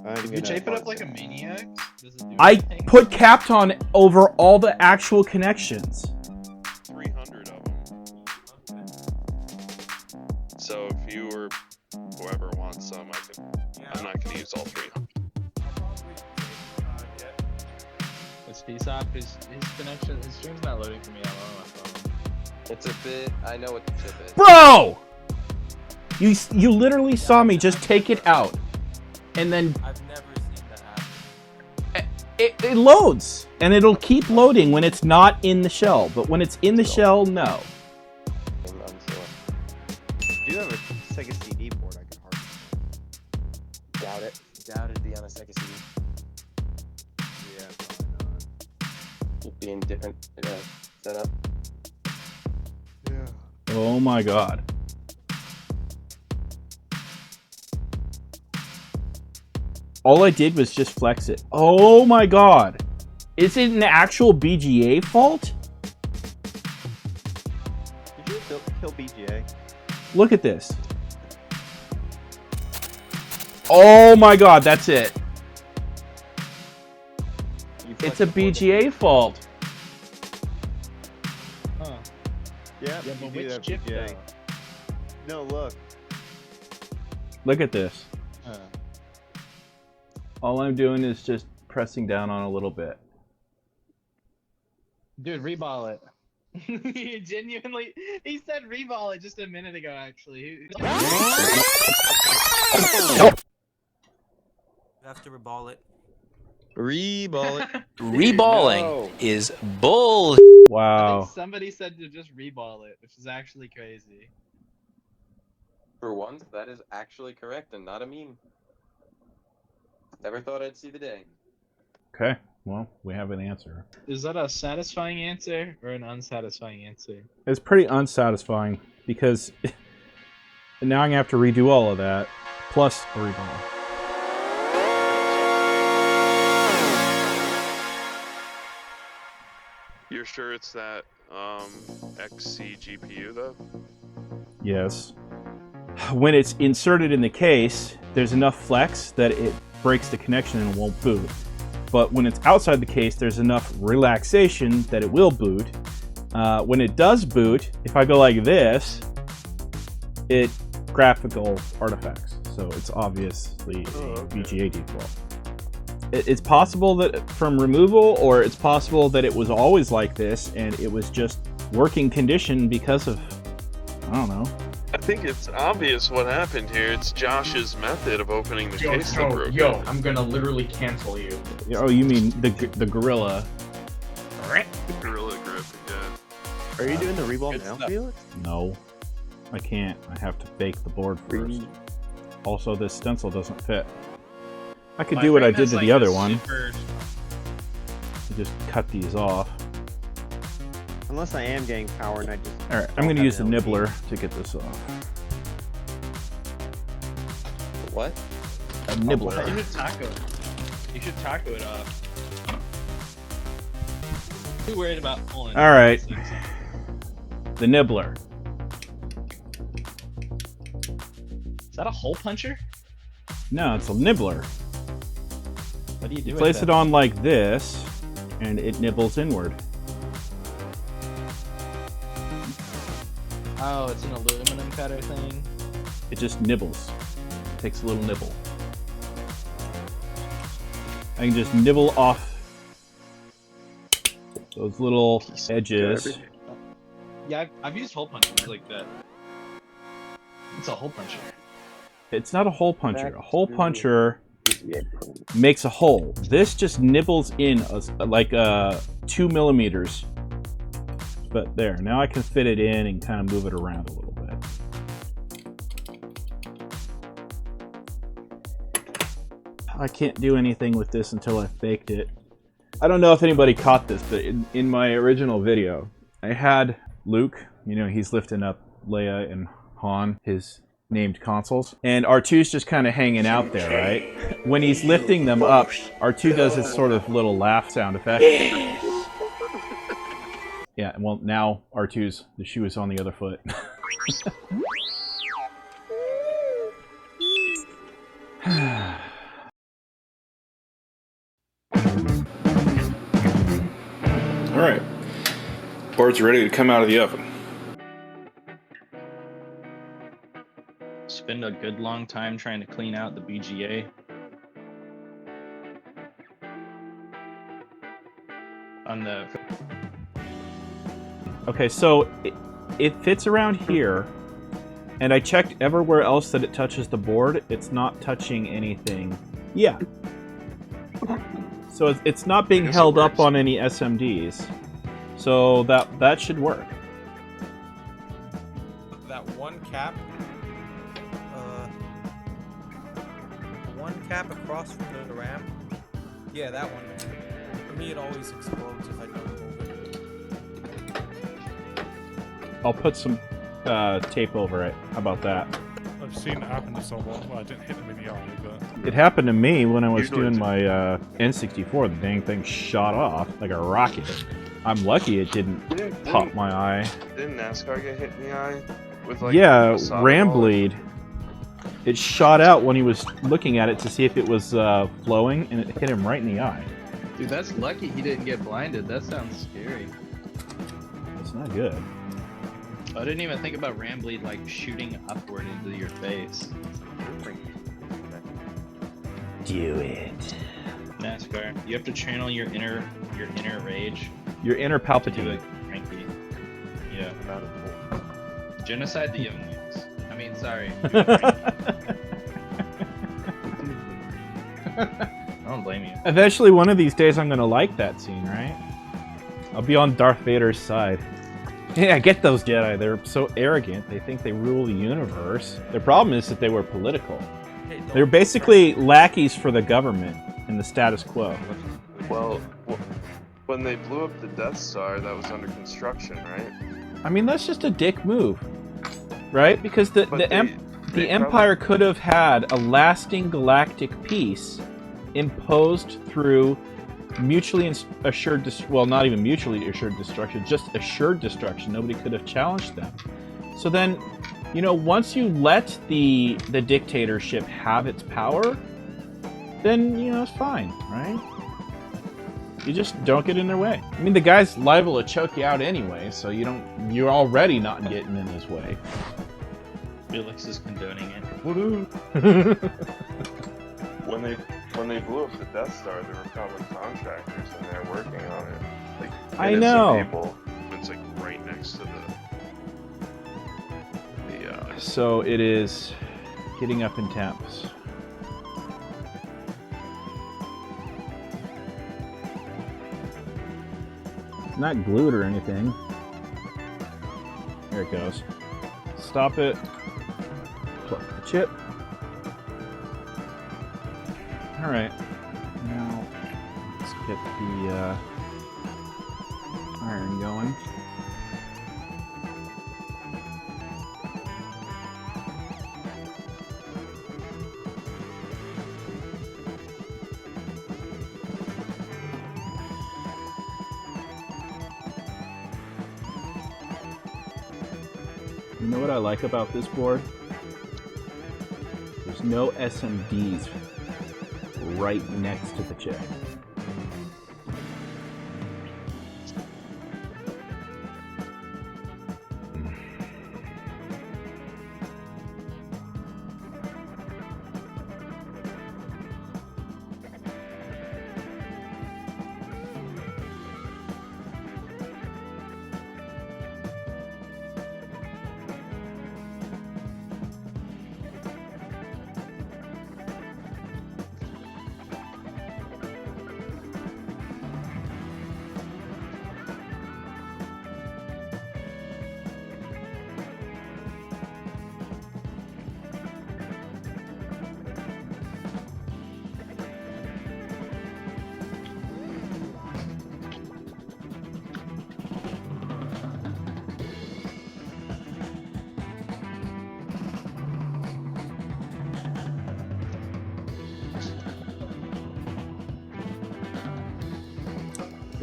Speaker 10: If you tape it up like a maniac, does it do
Speaker 1: I
Speaker 10: anything?
Speaker 1: put Kapton over all the actual connections.
Speaker 13: 300 of them. So if you or whoever wants some, I can. I'm not going to use all 300.
Speaker 10: It's PSOP. His connection, his stream's not loading for me. I'm on my phone.
Speaker 3: It's a bit. I know what the chip is.
Speaker 1: Bro! You literally saw me just take it out. And then
Speaker 11: I've never seen that happen.
Speaker 1: it loads. And it'll keep loading when it's not in the shell. But when it's in the shell, no.
Speaker 3: I'm sure.
Speaker 4: I do have a Sega CD board I can hardly.
Speaker 7: Doubt it. Doubt it'd be on a Sega CD.
Speaker 4: Yeah, probably not.
Speaker 3: It'd be in different setup.
Speaker 4: Yeah.
Speaker 1: Oh my god. All I did was just flex it. Oh my god. Is it an actual BGA fault?
Speaker 4: Did you kill BGA?
Speaker 1: Look at this. Oh my god, that's it. It's a BGA fault.
Speaker 10: Huh.
Speaker 4: Yeah,
Speaker 10: Yeah,
Speaker 4: you
Speaker 10: but
Speaker 4: do
Speaker 10: which
Speaker 4: have
Speaker 10: chip
Speaker 4: BGA. No, look.
Speaker 1: Look at this.
Speaker 10: though?
Speaker 1: All I'm doing is just pressing down on a little bit.
Speaker 10: Dude, reball it. He genuinely, he said reball it just a minute ago, actually.
Speaker 11: You have to reball it.
Speaker 3: Reball it.
Speaker 12: Reballing is bull.
Speaker 10: I think
Speaker 1: Wow.
Speaker 10: somebody said to just reball it, which is actually crazy.
Speaker 3: For once, that is actually correct and not a meme. Never thought I'd see the day.
Speaker 1: Okay, well, we have an answer.
Speaker 10: Is that a satisfying answer or an unsatisfying answer?
Speaker 1: It's pretty unsatisfying because now I'm gonna have to redo all of that plus a reball.
Speaker 13: You're sure it's that XC GPU though?
Speaker 1: Yes. When it's inserted in the case, there's enough flex that it breaks the connection and won't boot. But when it's outside the case, there's enough relaxation that it will boot. When it does boot, if I go like this, it graphical artifacts. So it's obviously a BGA default. It's possible that from removal, or it's possible that it was always like this and it was just working condition because of, I don't know.
Speaker 13: I think it's obvious what happened here. It's Josh's method of opening the case that broke
Speaker 5: Yo,
Speaker 13: it.
Speaker 5: I'm gonna literally cancel you.
Speaker 1: Oh, you mean the gorilla?
Speaker 13: Gorilla grip, yeah.
Speaker 4: Are you doing the reball
Speaker 3: Good
Speaker 4: now,
Speaker 3: stuff.
Speaker 4: Felix?
Speaker 1: No, I can't. I have to bake the board first. Also, this stencil doesn't fit. I could
Speaker 10: My
Speaker 1: do what I
Speaker 10: frame
Speaker 1: did
Speaker 10: has,
Speaker 1: to
Speaker 10: like,
Speaker 1: the other
Speaker 10: a
Speaker 1: one.
Speaker 10: super-
Speaker 1: Just cut these off.
Speaker 4: Unless I am getting power and I just...
Speaker 1: All right, I'm going to use the nibbler to get this off.
Speaker 3: What?
Speaker 1: A nibbler.
Speaker 10: You should taco it. You should taco it off. Too worried about pulling.
Speaker 1: All right, the nibbler.
Speaker 10: Is that a hole puncher?
Speaker 1: No, it's a nibbler.
Speaker 10: What do you do
Speaker 1: You
Speaker 10: with
Speaker 1: place
Speaker 10: that?
Speaker 1: it on like this, and it nibbles inward.
Speaker 10: Oh, it's an aluminum cutter thing.
Speaker 1: It just nibbles. Takes a little nibble. I can just nibble off those little edges.
Speaker 10: Yeah, I've used hole punchers like that. It's a hole puncher.
Speaker 1: It's not a hole puncher. A hole puncher makes a hole. This just nibbles in like 2 millimeters. But there, now I can fit it in and kind of move it around a little bit. I can't do anything with this until I've baked it. I don't know if anybody caught this, but in my original video, I had Luke, you know, he's lifting up Leia and Han, his named consoles, and R2's just kind of hanging out there, right? When he's lifting them up, R2 does this sort of little laugh sound effect. Yeah, well, now the shoe is on the other foot.
Speaker 14: Alright. Board's ready to come out of the oven.
Speaker 10: Spend a good long time trying to clean out the BGA. On the...
Speaker 1: Okay, so it fits around here, and I checked everywhere else that it touches the board. It's not touching anything. Yeah. So it's not being held up on any SMDs. So that should work.
Speaker 11: That one cap, across from the RAM. Yeah, that one. For me, it always explodes if I don't move it.
Speaker 1: I'll put some tape over it. How about that?
Speaker 2: I've seen it happen to someone. Well, I didn't hit them in the eye, but...
Speaker 1: It happened to me when I was doing my N64. The dang thing shot off like a rocket. I'm lucky it didn't pop my eye.
Speaker 13: Didn't NASCAR get hit in the eye? With like
Speaker 1: ram bleed. It shot out when he was looking at it to see if it was flowing, and it hit him right in the eye.
Speaker 10: Dude, that's lucky he didn't get blinded. That sounds scary.
Speaker 1: It's not good.
Speaker 10: I didn't even think about ram bleed like shooting upward into your face.
Speaker 1: Do it.
Speaker 10: NASCAR, you have to channel your inner rage.
Speaker 1: Your inner Palpatine.
Speaker 10: Cranky. Yeah. Genocide the younglings. I mean, sorry. I don't blame you.
Speaker 1: Eventually, one of these days, I'm gonna like that scene, right? I'll be on Darth Vader's side. Yeah, I get those Jedi. They're so arrogant. They think they rule the universe. Their problem is that they were political. They're basically lackeys for the government and the status quo.
Speaker 13: Well, when they blew up the Death Star, that was under construction, right?
Speaker 1: I mean, that's just a dick move, right? Because the Empire could have had a lasting galactic peace imposed through mutually assured, well, not even mutually assured destruction, just assured destruction. Nobody could have challenged them. So then, you know, once you let the dictatorship have its power, then, you know, it's fine, right? You just don't get in their way. I mean, the guy's liable to choke you out anyway, so you're already not getting in his way.
Speaker 10: Felix is condoning it.
Speaker 13: When they blew up the Death Star, there were probably contractors in there working on it. Like,
Speaker 1: I know.
Speaker 13: People. It's like right next to the
Speaker 1: So it is getting up in temps. It's not glued or anything. There it goes. Stop it. Plug the chip. Alright. Now let's get the iron going. You know what I like about this board? There's no SMDs right next to the chip.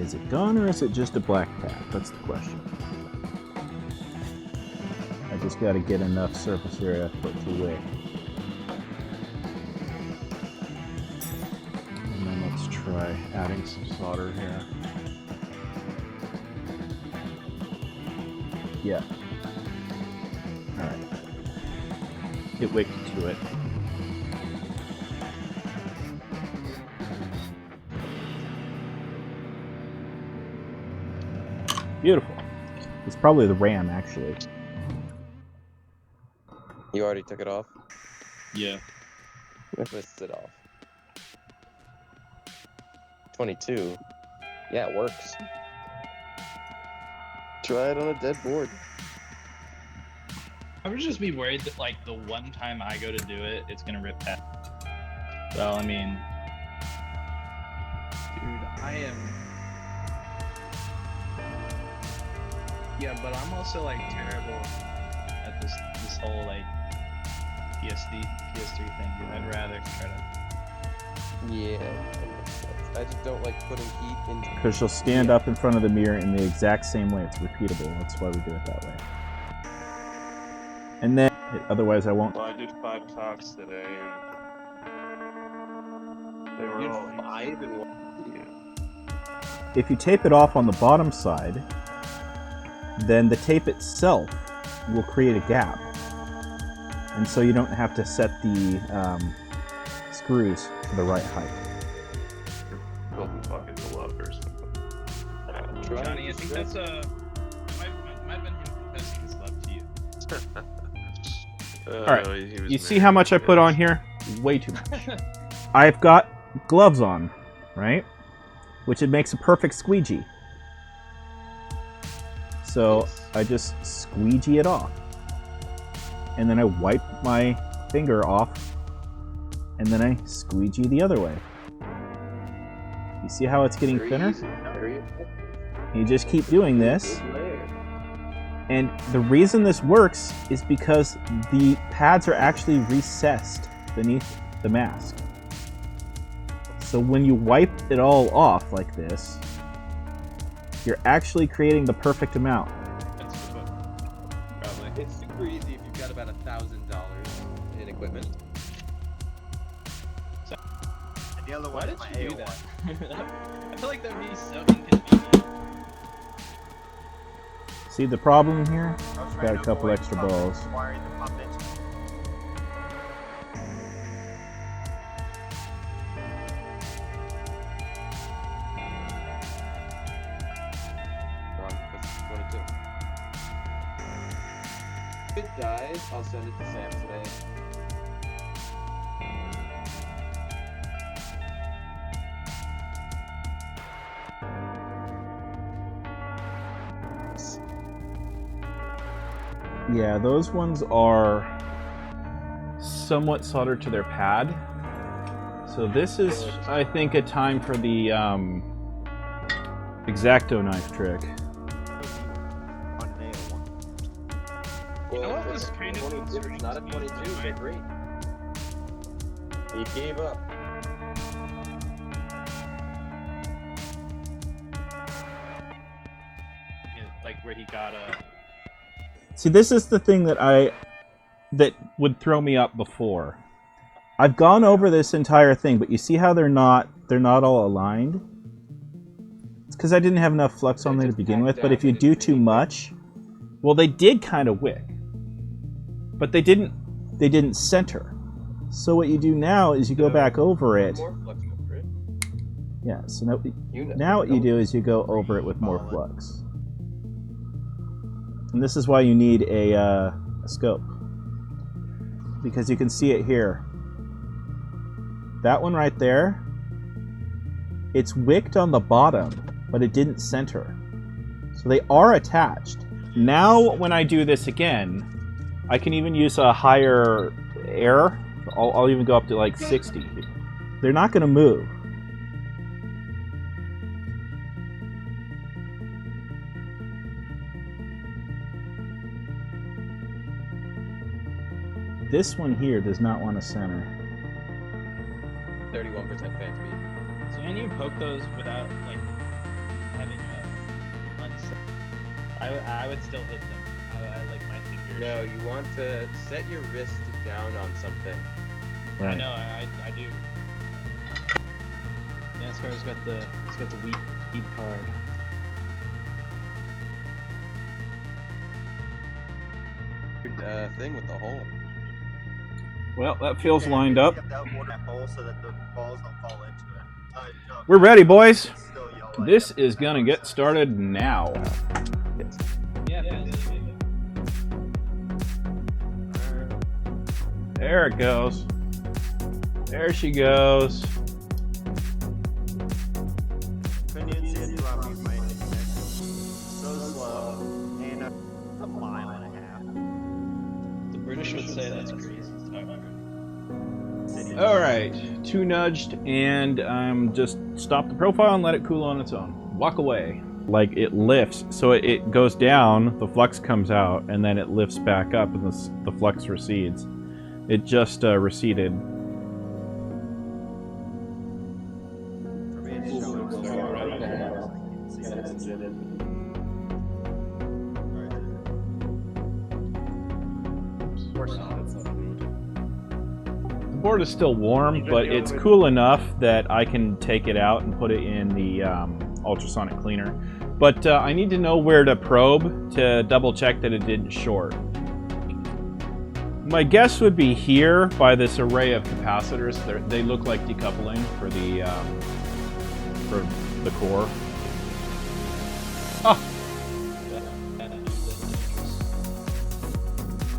Speaker 1: Is it gone or is it just a black pad? That's the question. I just got to get enough surface area for it to wick. And then let's try adding some solder here. Yeah. Alright. It wicked to it. Beautiful. It's probably the RAM, actually.
Speaker 3: You already took it off?
Speaker 12: Yeah.
Speaker 3: Twist it off. 22. Yeah, it works. Try it on a dead board.
Speaker 10: I would just be worried that, like, the one time I go to do it, it's gonna rip past. Well, I mean, dude, I am. Yeah, but I'm also like terrible at this whole like PS3 thing, dude. I'd rather try to.
Speaker 3: Yeah, that makes sense. I just don't like putting heat into.
Speaker 1: Because she'll stand up in front of the mirror in the exact same way. It's repeatable. That's why we do it that way. And then, otherwise I won't.
Speaker 13: Well, I did 5 talks today, and they were all 5 and 1. Yeah.
Speaker 1: If you tape it off on the bottom side, then the tape itself will create a gap. And so you don't have to set the screws to the right height.
Speaker 13: Building fucking glove or something.
Speaker 10: Johnny, I think that's might have been him confessing his love to you.
Speaker 1: Alright, you see how much I put on here? Way too much. I've got gloves on, right? Which it makes a perfect squeegee. So I just squeegee it off. And then I wipe my finger off. And then I squeegee the other way. You see how it's getting thinner? You just keep doing this. And the reason this works is because the pads are actually recessed beneath the mask. So when you wipe it all off like this, you're actually creating the perfect amount.
Speaker 3: Probably. It's super easy if you've got about $1,000 in equipment.
Speaker 4: The other
Speaker 10: Why
Speaker 4: one
Speaker 10: did
Speaker 4: is my
Speaker 10: you do
Speaker 4: AO1.
Speaker 10: that? I feel like that would be so inconvenient.
Speaker 1: See the problem here? Got a couple extra balls.
Speaker 4: Wiring the puppet.
Speaker 3: If it dies, I'll send it to Sam today.
Speaker 1: Yeah, those ones are somewhat soldered to their pad. So this is, I think, a time for the X-Acto knife trick.
Speaker 10: You know what was kind of
Speaker 3: It's not a 22, but great. He gave up.
Speaker 10: like where he got a.
Speaker 1: See, this is the thing that would throw me up before. I've gone over this entire thing, but you see how they're not all aligned? It's because I didn't have enough flux on there to begin with, but if you do too much, well, they did kind of wick, but they didn't center. So what you do now is you go back over it. Yeah, so now what you do is you go over it with more flux. And this is why you need a scope. Because you can see it here. That one right there, it's wicked on the bottom, but it didn't center. So they are attached. Now when I do this again, I can even use a higher air. I'll even go up to like 60. They're not going to move. This one here does not want to center.
Speaker 3: 31% fan speed.
Speaker 10: So can you poke those without like I would still hit them. I like my fingers.
Speaker 15: No, you want to set your wrist down on something.
Speaker 10: I know, I do. NASCAR's got the weed card.
Speaker 3: Thing with the hole.
Speaker 1: Well, that feels lined up.
Speaker 4: That hole so that the balls don't fall into it.
Speaker 1: We're ready, boys. This is gonna get started now.
Speaker 10: Yeah.
Speaker 1: There it goes. There she goes.
Speaker 4: Couldn't even see it drop my internet. So slow. And a mile and a half.
Speaker 10: The British would say that's crazy.
Speaker 1: All right, 2 nudged, and just stop the profile and let it cool on its own. Walk away. Like it lifts, so it goes down, the flux comes out, and then it lifts back up, and the flux recedes. It just receded. The board is still warm, but it's cool enough that I can take it out and put it in the ultrasonic cleaner. But I need to know where to probe to double check that it didn't short. My guess would be here by this array of capacitors. They look like decoupling for the core. Oh.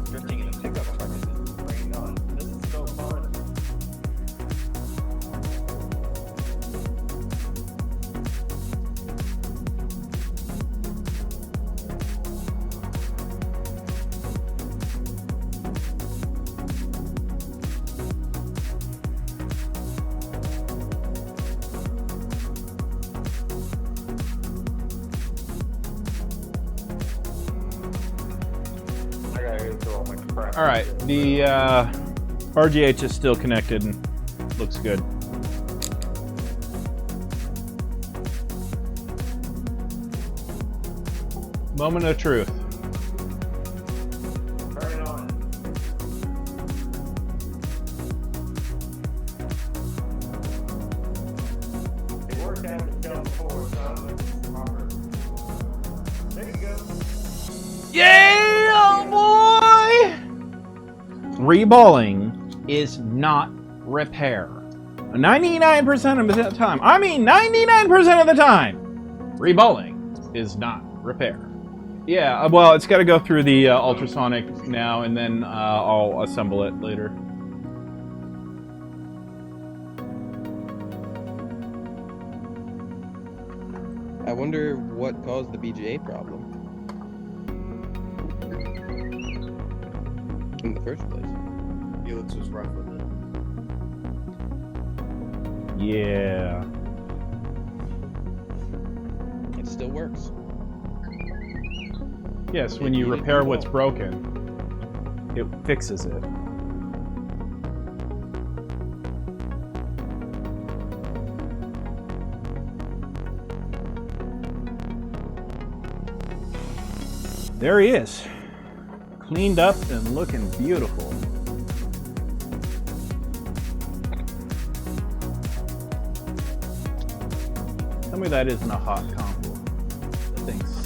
Speaker 10: Drifting in a pickup truck isn't bringing on. This is so fun.
Speaker 1: All right, the RGH is still connected and looks good. Moment of truth.
Speaker 5: Turn it on. It worked out the jump forward, so it's proper. There you go.
Speaker 1: Yeah, boy! Reballing is not repair. 99% of the time, I mean 99% of the time, reballing is not repair. Yeah, well, it's got to go through the ultrasonic now, and then I'll assemble it later.
Speaker 3: I wonder what caused the BGA problem in the first place.
Speaker 4: Felix was rough with it.
Speaker 1: Yeah.
Speaker 3: It still works.
Speaker 1: Yes, when you repair what's broken, it fixes it. There he is. Cleaned up and looking beautiful. Tell me that isn't a hot combo. That thing's